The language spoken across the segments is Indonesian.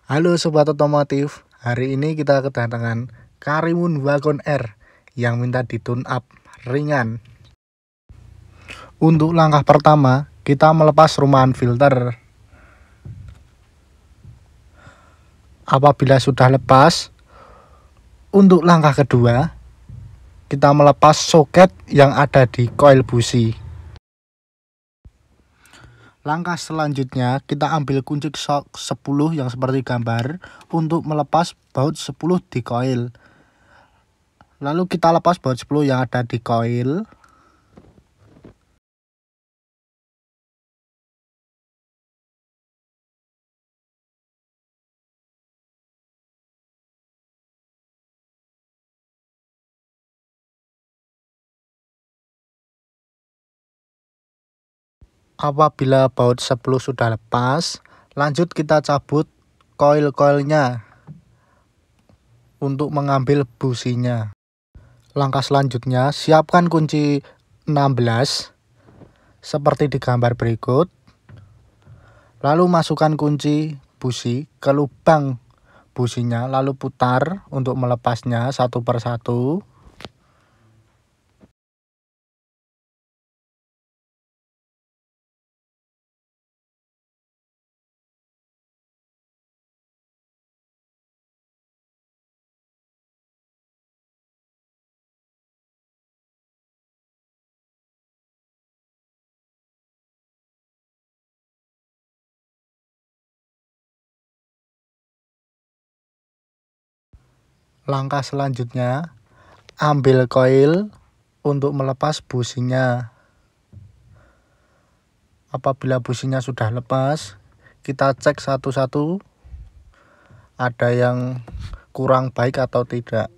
Halo Sobat Otomotif, hari ini kita kedatangan Karimun Wagon R yang minta ditune up ringan. Untuk langkah pertama, kita melepas rumahan filter. Apabila sudah lepas, untuk langkah kedua, kita melepas soket yang ada di koil busi. Langkah selanjutnya, kita ambil kunci shock 10 yang seperti gambar untuk melepas baut 10 di koil. Lalu kita lepas baut 10 yang ada di koil. Apabila baut 10 sudah lepas, lanjut kita cabut koil-koilnya untuk mengambil businya. Langkah selanjutnya, siapkan kunci 16 seperti di gambar berikut. Lalu masukkan kunci busi ke lubang businya, lalu putar untuk melepasnya satu persatu. Langkah selanjutnya, ambil koil untuk melepas businya. Apabila businya sudah lepas, kita cek satu-satu ada yang kurang baik atau tidak.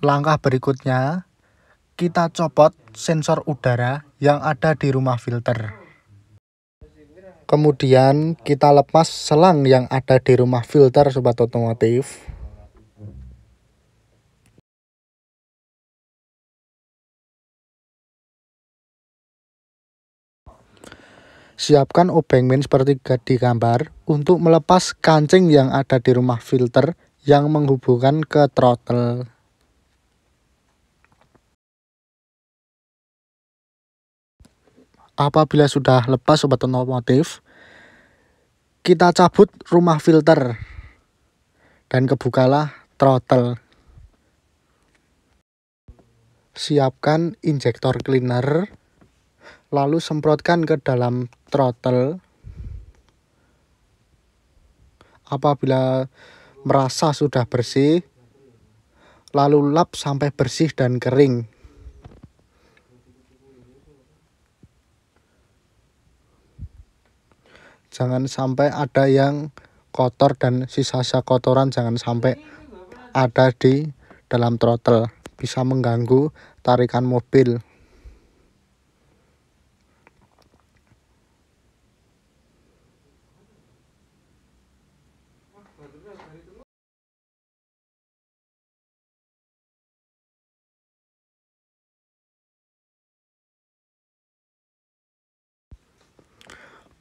Langkah berikutnya, kita copot sensor udara yang ada di rumah filter. Kemudian kita lepas selang yang ada di rumah filter Sobat Otomotif. Siapkan obeng min seperti di gambar untuk melepas kancing yang ada di rumah filter yang menghubungkan ke throttle. Apabila sudah lepas Sobat Otomotif, kita cabut rumah filter dan kebukalah throttle. Siapkan injektor cleaner, lalu semprotkan ke dalam throttle. Apabila merasa sudah bersih, lalu lap sampai bersih dan kering. Jangan sampai ada yang kotor dan sisa-sisa kotoran jangan sampai ada di dalam throttle, bisa mengganggu tarikan mobil.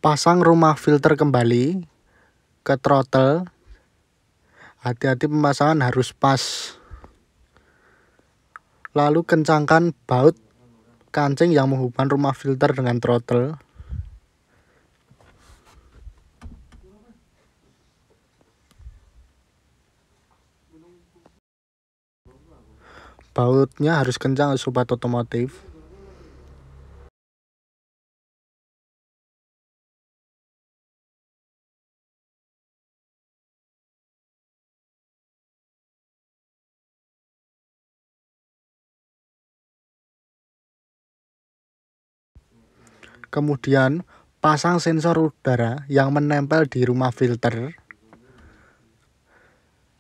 Pasang rumah filter kembali ke throttle. Hati-hati pemasangan harus pas. Lalu kencangkan baut kancing yang menghubungkan rumah filter dengan throttle. Bautnya harus kencang Sobat Otomotif. Kemudian pasang sensor udara yang menempel di rumah filter.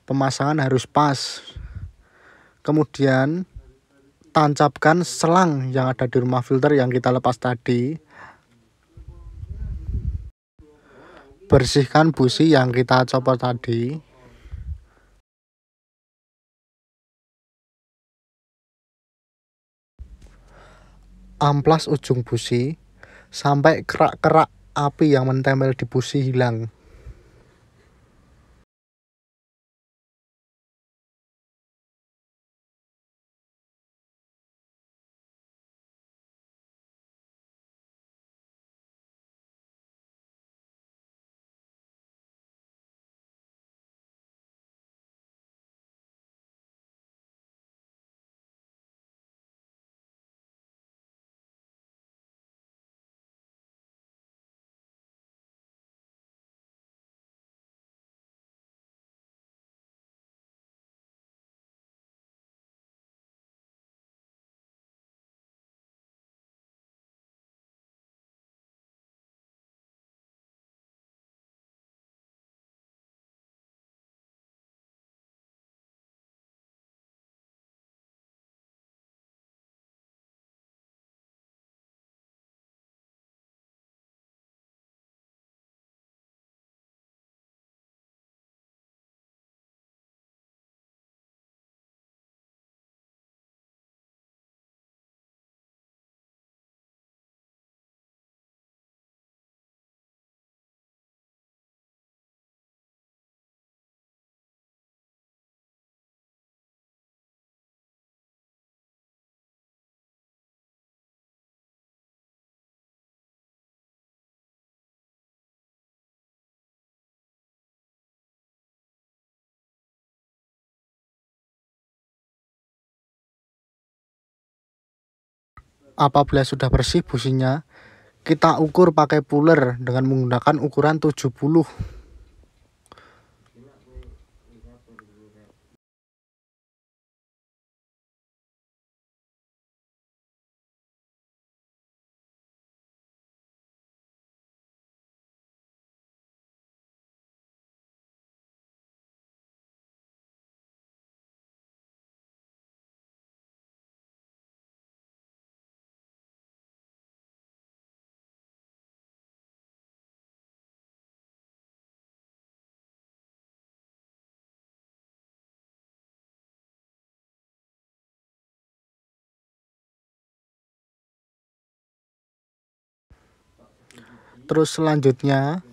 Pemasangan harus pas. Kemudian tancapkan selang yang ada di rumah filter yang kita lepas tadi. Bersihkan busi yang kita copot tadi. amplas ujung busi sampai kerak-kerak api yang menempel di busi hilang. Apabila sudah bersih businya, kita ukur pakai puler dengan menggunakan ukuran 70. Terus selanjutnya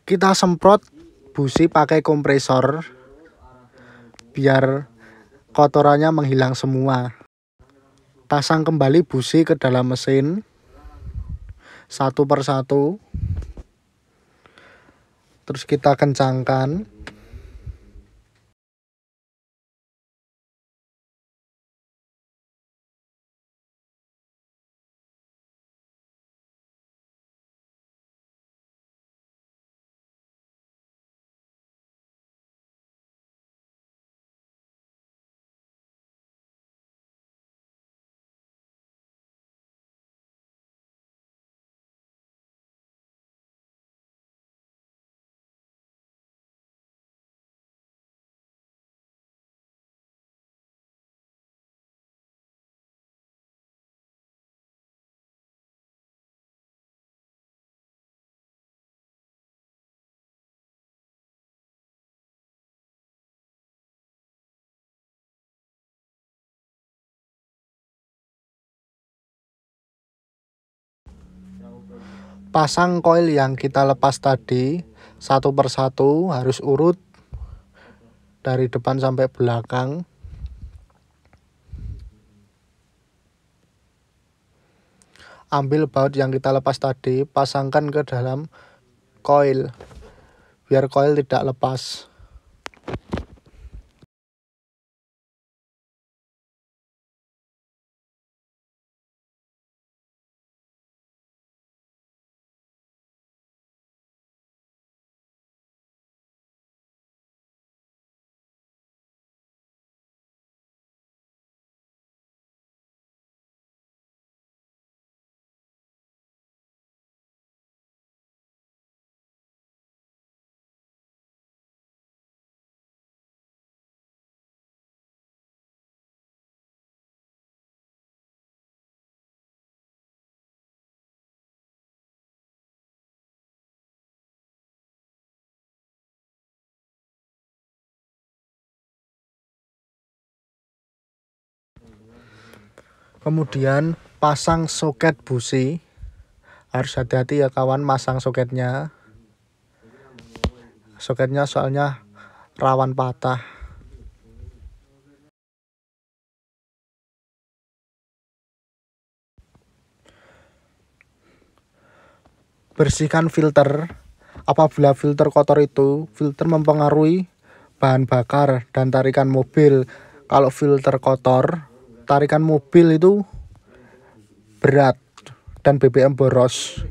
kita semprot busi pakai kompresor biar kotorannya menghilang semua. Pasang kembali busi ke dalam mesin satu persatu. Terus kita kencangkan. Pasang koil yang kita lepas tadi satu persatu, harus urut dari depan sampai belakang. Ambil baut yang kita lepas tadi, pasangkan ke dalam koil biar koil tidak lepas. Kemudian pasang soket busi. Harus hati-hati ya kawan masang soketnya. Soketnya soalnya rawan patah. Bersihkan filter. Apabila filter kotor itu, filter mempengaruhi bahan bakar dan tarikan mobil. Kalau filter kotor, tarikan mobil itu berat dan BBM boros.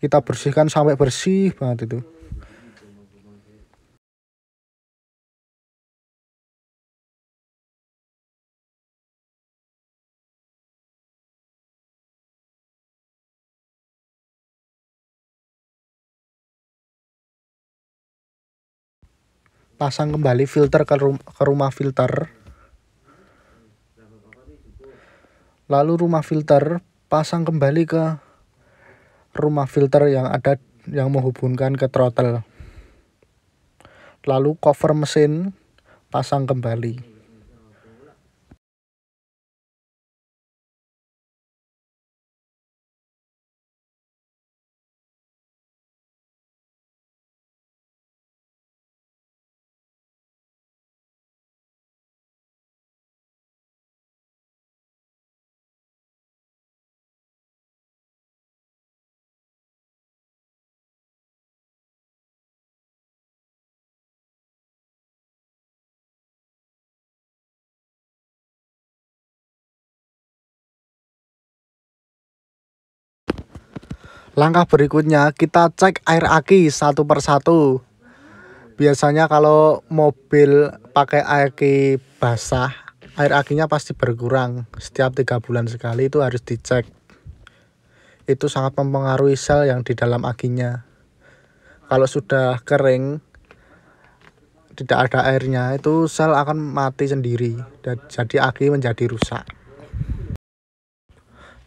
Kita bersihkan sampai bersih banget itu. Pasang kembali filter ke rumah filter. Lalu rumah filter pasang kembali ke rumah filter yang menghubungkan ke throttle. Lalu cover mesin pasang kembali. Langkah berikutnya kita cek air aki satu persatu. Biasanya kalau mobil pakai air aki basah, air akinya pasti berkurang. Setiap 3 bulan sekali itu harus dicek. Itu sangat mempengaruhi sel yang di dalam akinya. Kalau sudah kering, tidak ada airnya, itu sel akan mati sendiri. Jadi aki menjadi rusak.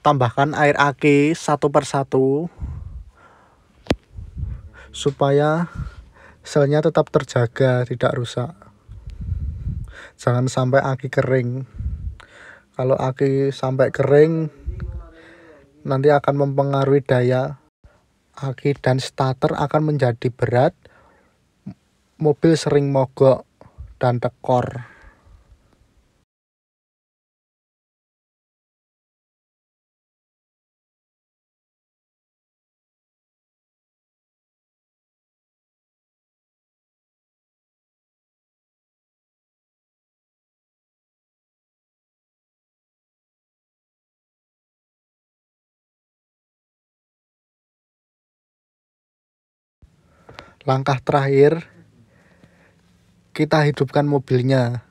Tambahkan air aki satu persatu supaya selnya tetap terjaga, tidak rusak. Jangan sampai aki kering. Kalau aki sampai kering, nanti akan mempengaruhi daya aki dan starter akan menjadi berat. Mobil sering mogok dan tekor. Langkah terakhir, kita hidupkan mobilnya.